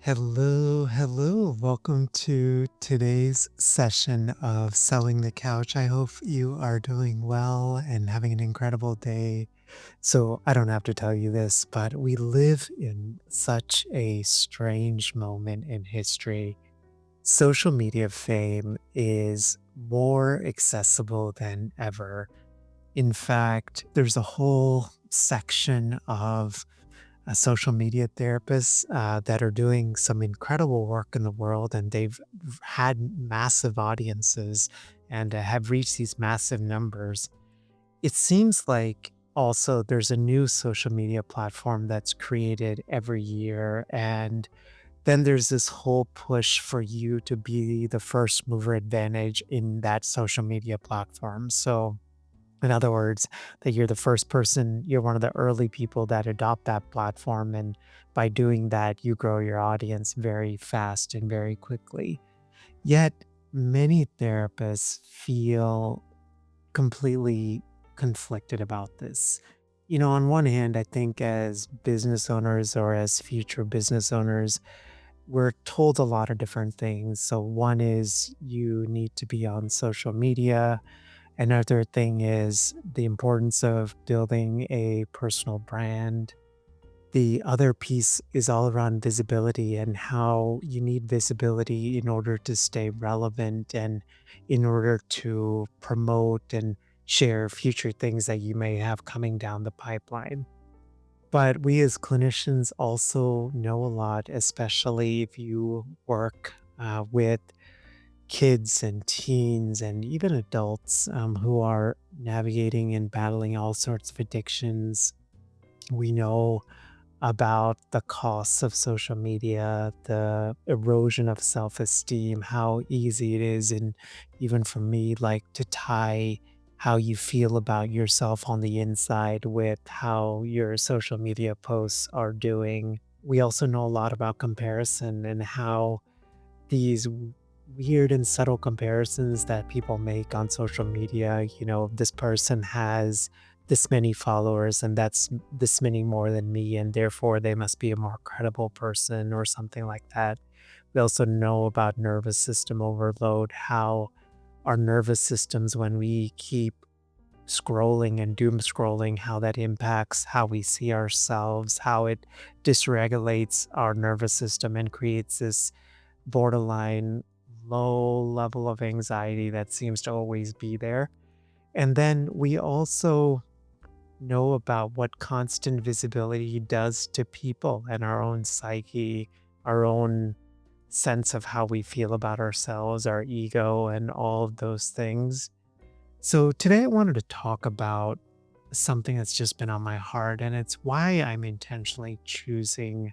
Hello, hello. Welcome to today's session of Selling the Couch. I hope you are doing well and having an incredible day. So, I don't have to tell you this, but we live in such a strange moment in history. Social media fame is more accessible than ever. In fact, there's a whole section of social media therapists that are doing some incredible work in the world, and they've had massive audiences and have reached these massive numbers. It seems like also there's a new social media platform that's created every year, and then there's this whole push for you to be the first mover advantage in that social media platform. So, in other words, that you're the first person, you're one of the early people that adopt that platform. And by doing that, you grow your audience very fast and very quickly. Yet, many therapists feel completely conflicted about this. On one hand, I think as business owners or as future business owners, we're told a lot of different things. So, one is you need to be on social media. Another thing is the importance of building a personal brand. The other piece is all around visibility and how you need visibility in order to stay relevant and in order to promote and share future things that you may have coming down the pipeline. But we as clinicians also know a lot, especially if you work with kids and teens and even adults who are navigating and battling all sorts of addictions. We know about the costs of social media, the erosion of self esteem, how easy it is, and even for me, like to tie how you feel about yourself on the inside with how your social media posts are doing. We also know a lot about comparison and how these weird and subtle comparisons that people make on social media. This person has this many followers and that's this many more than me, and therefore they must be a more credible person or something like that. We also know about nervous system overload, how our nervous systems, when we keep scrolling and doom scrolling, how that impacts how we see ourselves, how it dysregulates our nervous system and creates this borderline low level of anxiety that seems to always be there. And then we also know about what constant visibility does to people and our own psyche, our own sense of how we feel about ourselves, our ego, and all of those things. So today I wanted to talk about something that's just been on my heart, and it's why I'm intentionally choosing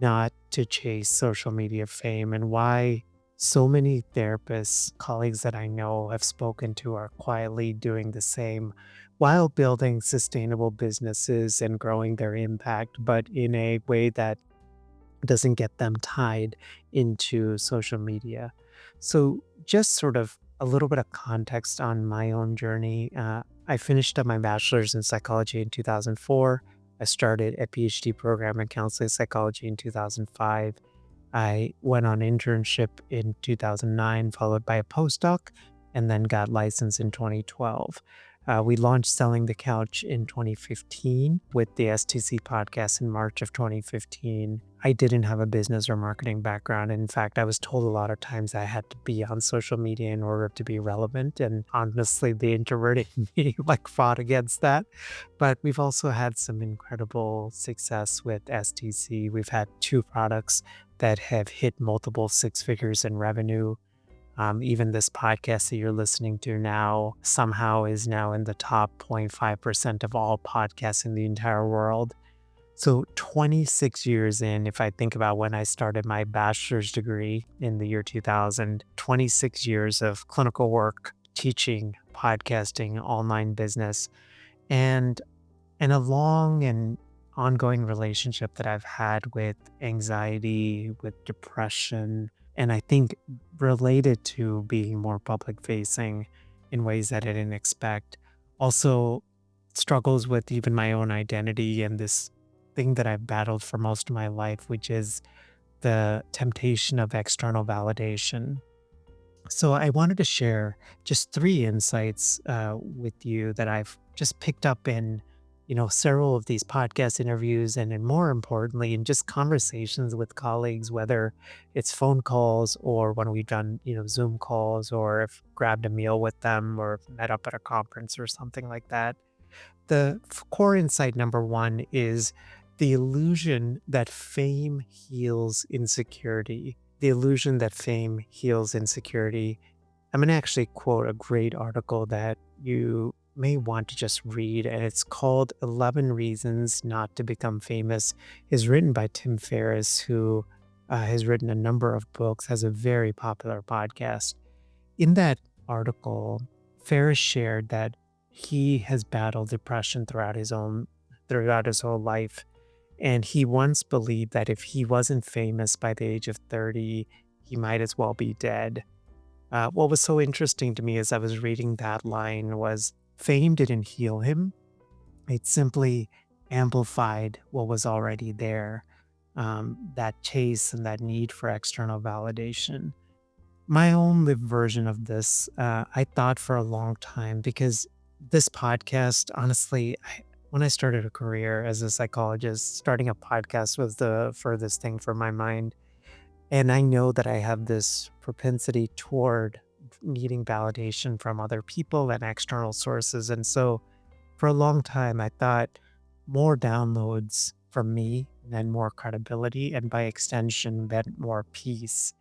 not to chase social media fame and why so many therapists, colleagues that I know have spoken to are quietly doing the same while building sustainable businesses and growing their impact, but in a way that doesn't get them tied into social media. So, just sort of a little bit of context on my own journey. I finished up my bachelor's in psychology in 2004. I started a PhD program in counseling psychology in 2005. I went on internship in 2009, followed by a postdoc, and then got licensed in 2012. We launched Selling the Couch in 2015 with the STC podcast in March of 2015. I didn't have a business or marketing background. In fact, I was told a lot of times I had to be on social media in order to be relevant. And honestly, the introverted me like fought against that. But we've also had some incredible success with STC. We've had two products that have hit multiple six figures in revenue. Even this podcast that you're listening to now somehow is now in the top 0.5% of all podcasts in the entire world. So 26 years in, if I think about when I started my bachelor's degree in the year 2000, 26 years of clinical work, teaching, podcasting, online business, and a long and ongoing relationship that I've had with anxiety, with depression, and I think related to being more public facing in ways that I didn't expect. Also, struggles with even my own identity and this thing that I've battled for most of my life, which is the temptation of external validation. So I wanted to share just three insights with you that I've just picked up in, several of these podcast interviews, and more importantly, in just conversations with colleagues, whether it's phone calls or when we've done, Zoom calls, or if grabbed a meal with them or met up at a conference or something like that. The core insight number one is the illusion that fame heals insecurity. The illusion that fame heals insecurity. I'm going to actually quote a great article that you may want to just read, and it's called 11 Reasons Not to Become Famous. It's written by Tim Ferriss, who has written a number of books, has a very popular podcast. In that article, Ferriss shared that he has battled depression throughout his whole life. And he once believed that if he wasn't famous by the age of 30, he might as well be dead. What was so interesting to me as I was reading that line was fame didn't heal him. It simply amplified what was already there, that chase and that need for external validation. My own lived version of this, I thought for a long time because this podcast, honestly, when I started a career as a psychologist, starting a podcast was the furthest thing from my mind. And I know that I have this propensity toward needing validation from other people and external sources. And so for a long time, I thought more downloads from me meant more credibility, and by extension, meant more peace,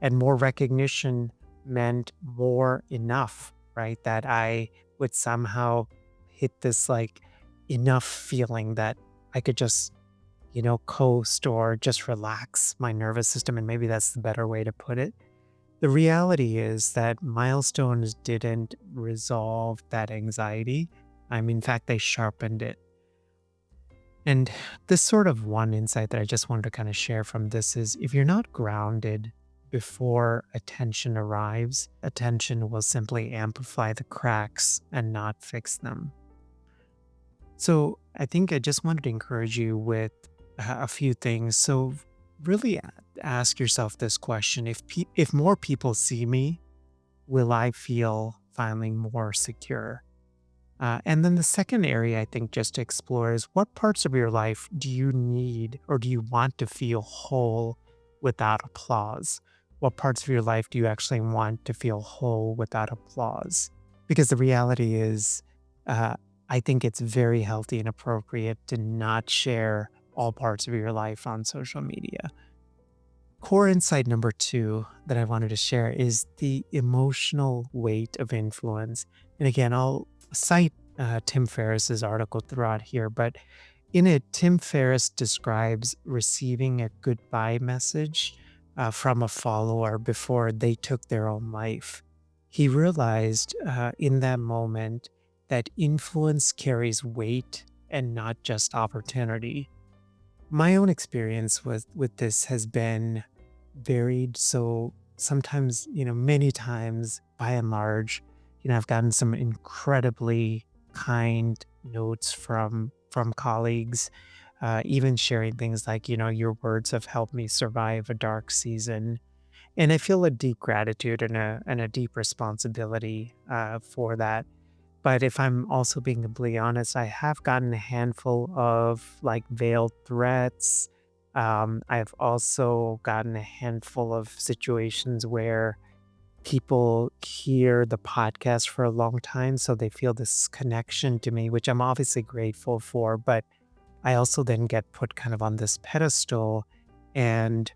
and more recognition meant more enough, right? That I would somehow hit this like enough feeling that I could just, coast or just relax my nervous system. And maybe that's the better way to put it. The reality is that milestones didn't resolve that anxiety. In fact, they sharpened it. And this sort of one insight that I just wanted to kind of share from this is if you're not grounded before attention arrives, attention will simply amplify the cracks and not fix them. So I think I just wanted to encourage you with a few things. So really ask yourself this question: if more people see me, will I feel finally more secure? And then the second area I think just to explore is what parts of your life do you need or do you want to feel whole without applause? What parts of your life do you actually want to feel whole without applause? Because the reality is, uh, I think it's very healthy and appropriate to not share all parts of your life on social media. Core insight number two that I wanted to share is the emotional weight of influence. And again, I'll cite Tim Ferriss's article throughout here, but in it, Tim Ferriss describes receiving a goodbye message from a follower before they took their own life. He realized in that moment that influence carries weight and not just opportunity. My own experience with this has been varied. So sometimes, many times by and large, I've gotten some incredibly kind notes from colleagues, even sharing things like, your words have helped me survive a dark season. And I feel a deep gratitude and a deep responsibility for that. But if I'm also being completely honest, I have gotten a handful of like veiled threats. I've also gotten a handful of situations where people hear the podcast for a long time, so they feel this connection to me, which I'm obviously grateful for. But I also then get put kind of on this pedestal. And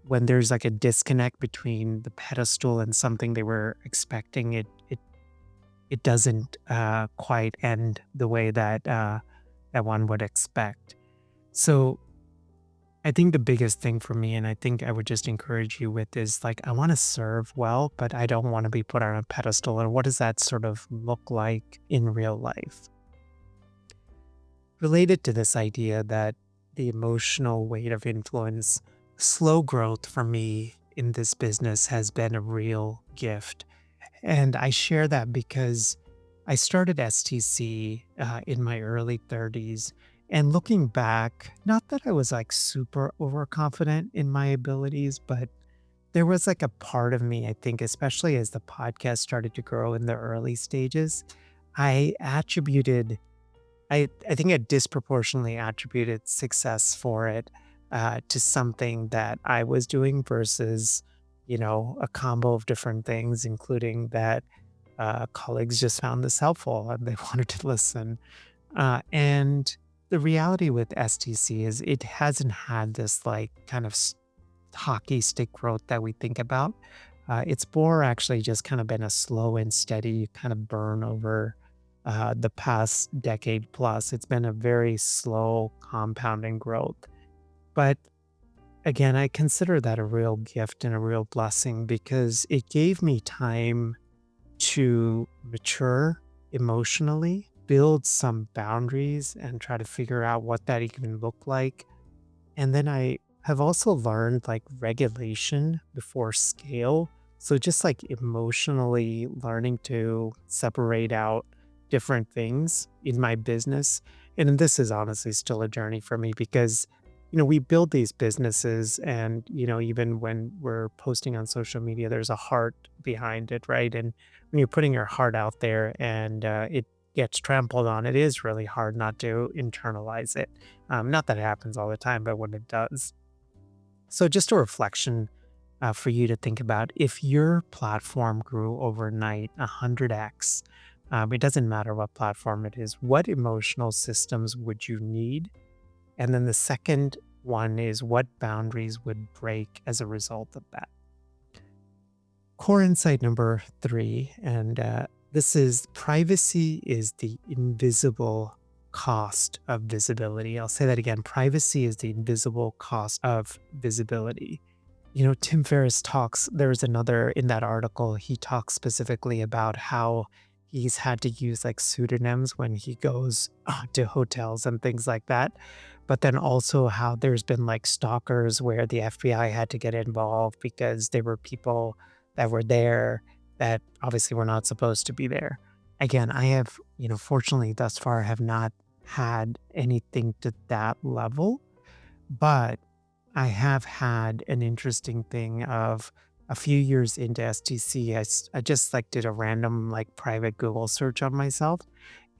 when there's like a disconnect between the pedestal and something they were expecting, it doesn't quite end the way that one would expect. So I think the biggest thing for me, and I think I would just encourage you with, is like I want to serve well, but I don't want to be put on a pedestal. And what does that sort of look like in real life? Related to this idea that the emotional weight of influence, slow growth for me in this business has been a real gift. And I share that because I started STC in my early 30s. And looking back, not that I was like super overconfident in my abilities, but there was like a part of me, I think, especially as the podcast started to grow in the early stages, I attributed I think I disproportionately attributed success for it, to something that I was doing versus, a combo of different things, including that, colleagues just found this helpful and they wanted to listen. And the reality with STC is it hasn't had this, like, kind of hockey stick growth that we think about. It's more actually just kind of been a slow and steady kind of burn over the past decade plus. It's been a very slow compounding growth. But again, I consider that a real gift and a real blessing because it gave me time to mature emotionally, build some boundaries, and try to figure out what that even looked like. And then I have also learned like regulation before scale. So just like emotionally learning to separate out different things in my business. And this is honestly still a journey for me because, we build these businesses and, even when we're posting on social media, there's a heart behind it, right? And when you're putting your heart out there and it gets trampled on, it is really hard not to internalize it. Not that it happens all the time, but when it does. So, just a reflection for you to think about if your platform grew overnight 100x, it doesn't matter what platform it is, what emotional systems would you need? And then the second one is what boundaries would break as a result of that? Core insight number three, and this is privacy is the invisible cost of visibility. I'll say that again. Privacy is the invisible cost of visibility. Tim Ferriss talks, there's another in that article, he talks specifically about how he's had to use like pseudonyms when he goes to hotels and things like that. But then also how there's been like stalkers where the FBI had to get involved because there were people that were there that obviously were not supposed to be there. Again, I have, fortunately thus far have not had anything to that level, but I have had an interesting thing of a few years into STC, I just like did a random like private Google search on myself.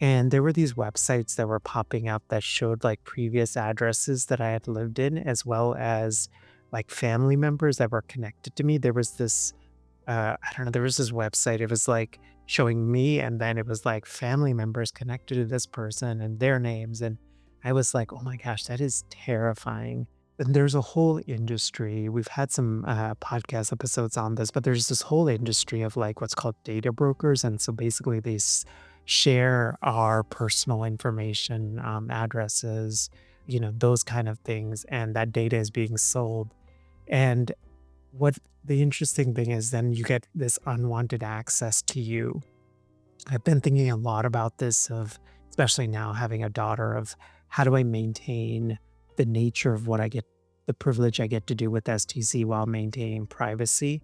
And there were these websites that were popping up that showed like previous addresses that I had lived in, as well as like family members that were connected to me. There was this I don't know, there was this website, it was, like, showing me, and then it was, like, family members connected to this person and their names, and I was like, "Oh my gosh, that is terrifying." And there's a whole industry, we've had some, podcast episodes on this, but there's this whole industry of, like, what's called data brokers, and so basically they share our personal information, addresses, those kind of things, and that data is being sold, and what the interesting thing is then you get this unwanted access to you. I've been thinking a lot about this of especially now having a daughter of how do I maintain the nature of what I get the privilege I get to do with STC while maintaining privacy.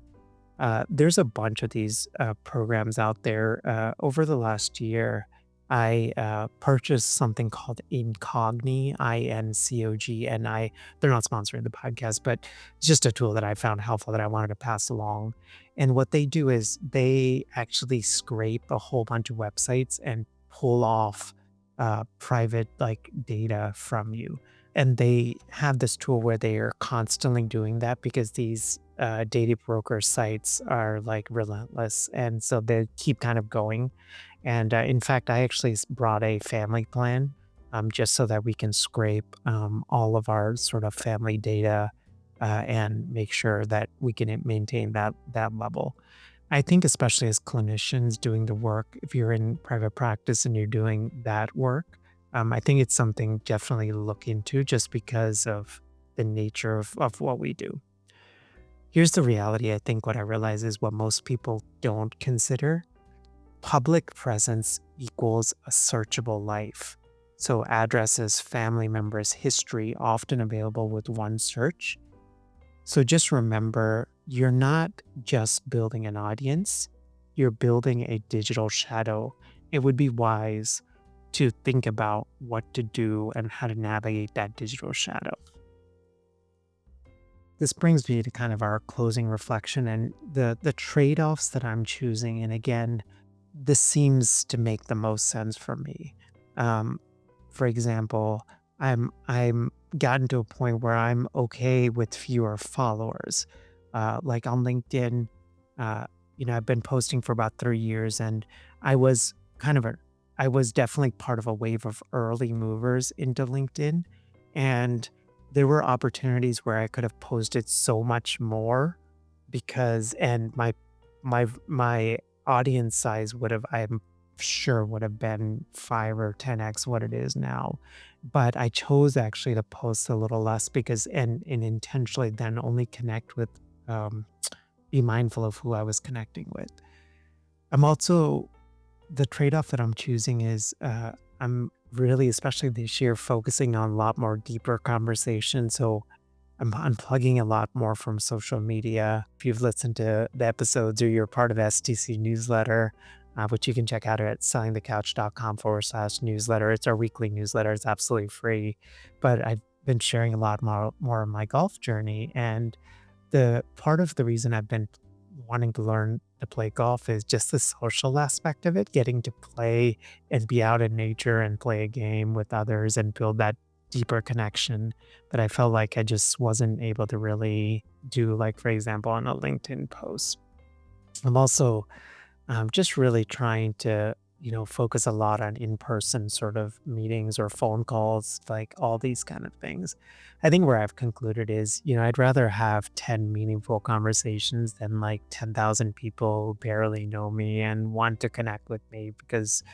There's a bunch of these programs out there. Over the last year, I purchased something called Incogni, Incogni. They're not sponsoring the podcast, but it's just a tool that I found helpful that I wanted to pass along. And what they do is they actually scrape a whole bunch of websites and pull off private like data from you. And they have this tool where they are constantly doing that because these data broker sites are like relentless. And so they keep kind of going. And in fact, I actually brought a family plan just so that we can scrape all of our sort of family data and make sure that we can maintain that level. I think especially as clinicians doing the work, if you're in private practice and you're doing that work, I think it's something definitely to look into just because of the nature of what we do. Here's the reality. I think what I realize is what most people don't consider public presence equals a searchable life. So, addresses, family members, history, often available with one search. So, just remember you're not just building an audience, you're building a digital shadow. It would be wise to think about what to do and how to navigate that digital shadow. This brings me to kind of our closing reflection and the trade-offs that I'm choosing. And again, this seems to make the most sense for me. Um, for example, I'm gotten to a point where I'm okay with fewer followers. Like on LinkedIn, uh, I've been posting for about 3 years, and I was kind of a, I was definitely part of a wave of early movers into LinkedIn, and there were opportunities where I could have posted so much more because, and my audience size I'm sure would have been 5 or 10x what it is now. But I chose actually to post a little less because and intentionally then only connect with, um, be mindful of who I was connecting with. I'm also the trade-off that I'm choosing is, I'm really, especially this year, focusing on a lot more deeper conversation. So I'm unplugging a lot more from social media. If you've listened to the episodes or you're part of STC newsletter, which you can check out at sellingthecouch.com/newsletter. It's our weekly newsletter. It's absolutely free. But I've been sharing a lot more of my golf journey. And the part of the reason I've been wanting to learn to play golf is just the social aspect of it, getting to play and be out in nature and play a game with others and build that deeper connection that I felt like I just wasn't able to really do, like, for example, on a LinkedIn post. I'm also just really trying to, focus a lot on in-person sort of meetings or phone calls, like all these kind of things. I think where I've concluded is, I'd rather have 10 meaningful conversations than like 10,000 people who barely know me and want to connect with me because,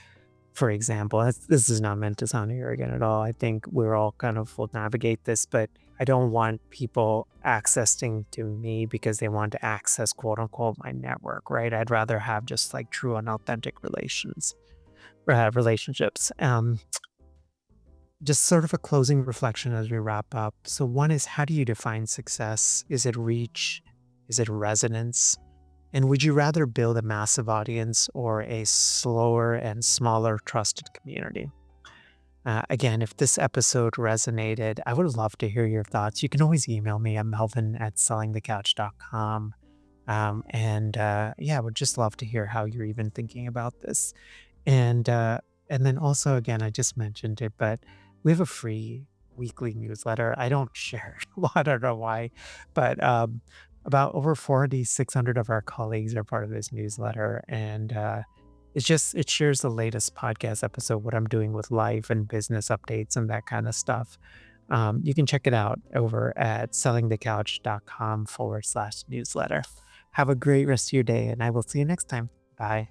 for example, this is not meant to sound arrogant at all. I think we're all kind of will navigate this, but I don't want people accessing to me because they want to access quote unquote my network, right? I'd rather have just like true and authentic relationships. Just sort of a closing reflection as we wrap up. So one is, how do you define success? Is it reach? Is it resonance? And would you rather build a massive audience or a slower and smaller trusted community? Again, if this episode resonated, I would love to hear your thoughts. You can always email me at melvin@sellingthecouch.com. Yeah, I would just love to hear how you're even thinking about this. And uh, and then also, again, I just mentioned it, but we have a free weekly newsletter. I don't share it a lot. I don't know why, but about over 4,600 of our colleagues are part of this newsletter, and it shares the latest podcast episode, what I'm doing with life and business updates and that kind of stuff. You can check it out over at sellingthecouch.com/newsletter. Have a great rest of your day, and I will see you next time. Bye.